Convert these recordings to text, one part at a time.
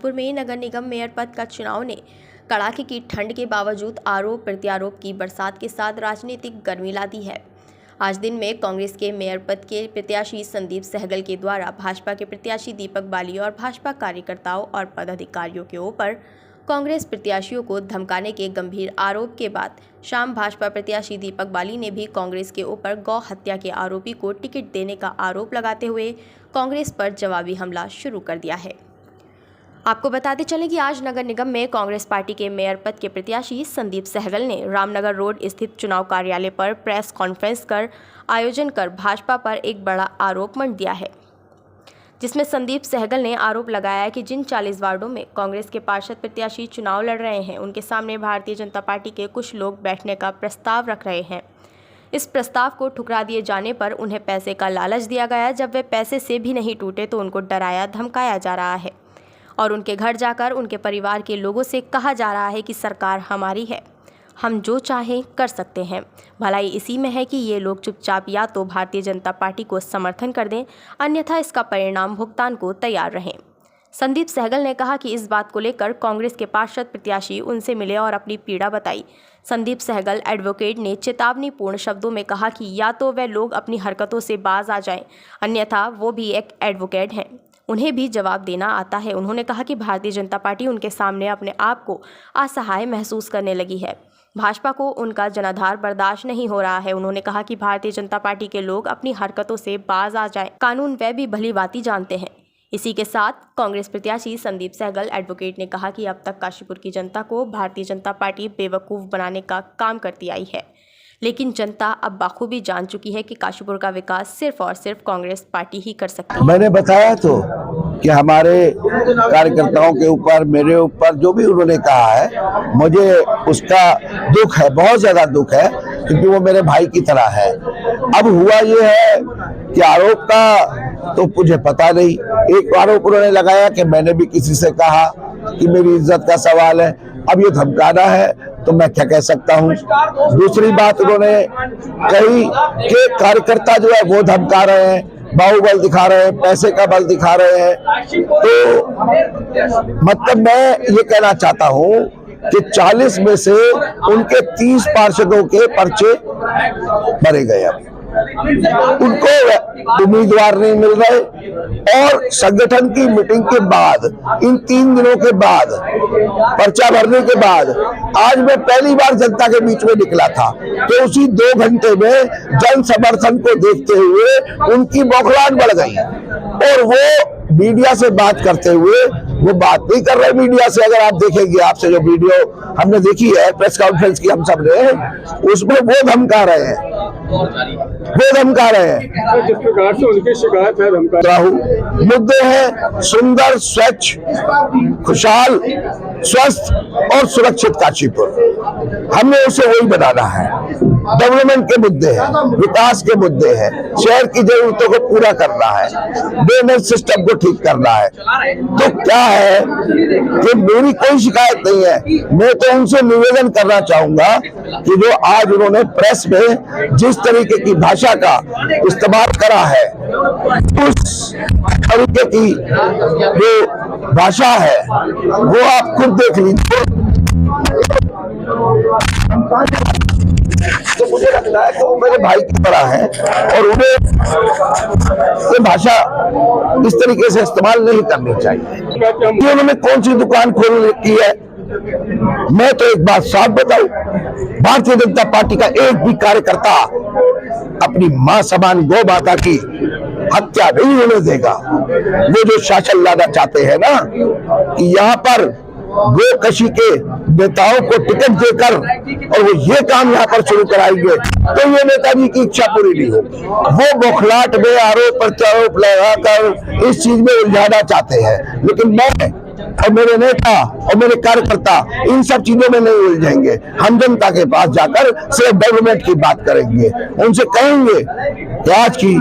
काशीपुर में नगर निगम मेयर पद का चुनाव ने कड़ाके की ठंड के बावजूद आरोप प्रत्यारोप की बरसात के साथ राजनीतिक गर्मी ला दी है। आज दिन में कांग्रेस के मेयर पद के प्रत्याशी संदीप सहगल के द्वारा भाजपा के प्रत्याशी दीपक बाली और भाजपा कार्यकर्ताओं और पदाधिकारियों के ऊपर कांग्रेस प्रत्याशियों को धमकाने के गंभीर आरोप के बाद शाम भाजपा प्रत्याशी दीपक बाली ने भी कांग्रेस के ऊपर गौ हत्या के आरोपी को टिकट देने का आरोप लगाते हुए कांग्रेस पर जवाबी हमला शुरू कर दिया है। आपको बताते चलें कि आज नगर निगम में कांग्रेस पार्टी के मेयर पद के प्रत्याशी संदीप सहगल ने रामनगर रोड स्थित चुनाव कार्यालय पर प्रेस कॉन्फ्रेंस कर आयोजन कर भाजपा पर एक बड़ा आरोप मढ़ दिया है, जिसमें संदीप सहगल ने आरोप लगाया कि जिन 40 वार्डों में कांग्रेस के पार्षद प्रत्याशी चुनाव लड़ रहे हैं, उनके सामने भारतीय जनता पार्टी के कुछ लोग बैठने का प्रस्ताव रख रहे हैं। इस प्रस्ताव को ठुकरा दिए जाने पर उन्हें पैसे का लालच दिया गया। जब वे पैसे से भी नहीं टूटे तो उनको डराया धमकाया जा रहा है और उनके घर जाकर उनके परिवार के लोगों से कहा जा रहा है कि सरकार हमारी है, हम जो चाहें कर सकते हैं। भलाई इसी में है कि ये लोग चुपचाप या तो भारतीय जनता पार्टी को समर्थन कर दें, अन्यथा इसका परिणाम भुगतान को तैयार रहें। संदीप सहगल ने कहा कि इस बात को लेकर कांग्रेस के पार्षद प्रत्याशी उनसे मिले और अपनी पीड़ा बताई। संदीप सहगल एडवोकेट ने चेतावनीपूर्ण शब्दों में कहा कि या तो वे लोग अपनी हरकतों से बाज आ जाएं, अन्यथा वो भी एक एडवोकेट हैं, उन्हें भी जवाब देना आता है। उन्होंने कहा कि भारतीय जनता पार्टी उनके सामने अपने आप को असहाय महसूस करने लगी है। भाजपा को उनका जनाधार बर्दाश्त नहीं हो रहा है। उन्होंने कहा कि भारतीय जनता पार्टी के लोग अपनी हरकतों से बाज आ जाएं, कानून वे भी भली भांति जानते हैं। इसी के साथ कांग्रेस प्रत्याशी संदीप सहगल एडवोकेट ने कहा कि अब तक काशीपुर की जनता को भारतीय जनता पार्टी बेवकूफ़ बनाने का काम करती आई है, लेकिन जनता अब बाखूबी जान चुकी है कि काशीपुर का विकास सिर्फ और सिर्फ कांग्रेस पार्टी ही कर सकती है। मैंने बताया तो कि हमारे कार्यकर्ताओं के ऊपर, मेरे ऊपर जो भी उन्होंने कहा है, मुझे उसका दुख है, बहुत ज्यादा दुख है, क्योंकि वो मेरे भाई की तरह है। अब हुआ ये है कि आरोप का तो मुझे पता नहीं, एक आरोप उन्होंने लगाया कि मैंने भी किसी से कहा कि मेरी इज्जत का सवाल है। अब ये धमकाना है तो मैं क्या कह सकता हूँ। दूसरी बात उन्होंने कही कि कार्यकर्ता जो है वो धमका रहे हैं, बाहुबल दिखा रहे हैं, पैसे का बल दिखा रहे हैं। तो मतलब मैं ये कहना चाहता हूँ कि 40 में से उनके 30 पार्षदों के पर्चे भरे गए। अब उनको उम्मीदवार नहीं मिल रहे और संगठन की मीटिंग के बाद, इन 3 दिनों के बाद, पर्चा भरने के बाद आज मैं पहली बार जनता के बीच में निकला था, तो उसी 2 घंटे में जन समर्थन को देखते हुए उनकी बौखलाहट बढ़ गई और वो मीडिया से बात करते हुए वो बात नहीं कर रहे। मीडिया से अगर आप देखेंगे, आपसे जो वीडियो हमने देखी है प्रेस कॉन्फ्रेंस की हम सब ने, उसमें वो धमका रहे हैं, वो धमका रहे हैं। जिस प्रकार से उनकी शिकायत है, राहुल मुद्दे हैं सुंदर, स्वच्छ, खुशहाल, स्वस्थ और सुरक्षित काशीपुर। हमने उसे वही बनाना है। डेवलपमेंट के मुद्दे हैं, विकास के मुद्दे हैं, शहर की जरूरतों को पूरा करना है, ड्रेनेज सिस्टम को ठीक करना है। तो क्या है कि मेरी कोई शिकायत नहीं है। मैं तो उनसे निवेदन करना चाहूंगा कि जो आज उन्होंने प्रेस में जिस तरीके की भाषा का इस्तेमाल करा है, उस तरीके की जो भाषा है वो आप खुद देख लीजिए। तो मुझे लगता है कि वो मेरे भाई की तरह है और उन्हें ये भाषा इस तरीके से इस्तेमाल नहीं करनी चाहिए। उन्होंने कौन सी दुकान खोल रखी है? मैं तो एक बात साफ बताऊं, भारतीय जनता पार्टी का एक भी कार्यकर्ता अपनी मां समान गौ माता की हत्या नहीं होने देगा। वो जो शासन लाना चाहते हैं ना कि यहाँ पर गो कशी के नेताओं को टिकट देकर और वो ये काम यहाँ पर शुरू कराएंगे, तो ये नेताजी की इच्छा पूरी नहीं होगी। वो बौखलाहट में आरोप प्रत्यारोप लगाकर इस चीज में उलझाना चाहते हैं, लेकिन मैं और मेरे नेता और मेरे कार्यकर्ता इन सब चीजों में नहीं उलझेंगे। हम जनता के पास जाकर सिर्फ डेवलपमेंट की बात करेंगे, उनसे कहेंगे कि आज की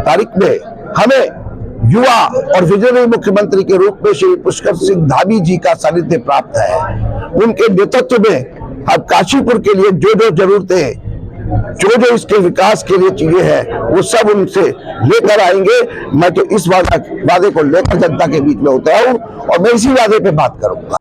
तारीख में हमें युवा और विजयी मुख्यमंत्री के रूप में श्री पुष्कर सिंह धामी जी का सानिध्य प्राप्त है। उनके नेतृत्व में अब काशीपुर के लिए जो जो जरूरतें जो जो इसके विकास के लिए चीजें हैं वो सब उनसे लेकर आएंगे। मैं तो इस वादे को लेकर जनता के बीच में उतरा हूं और मैं इसी वादे पे बात करूंगा।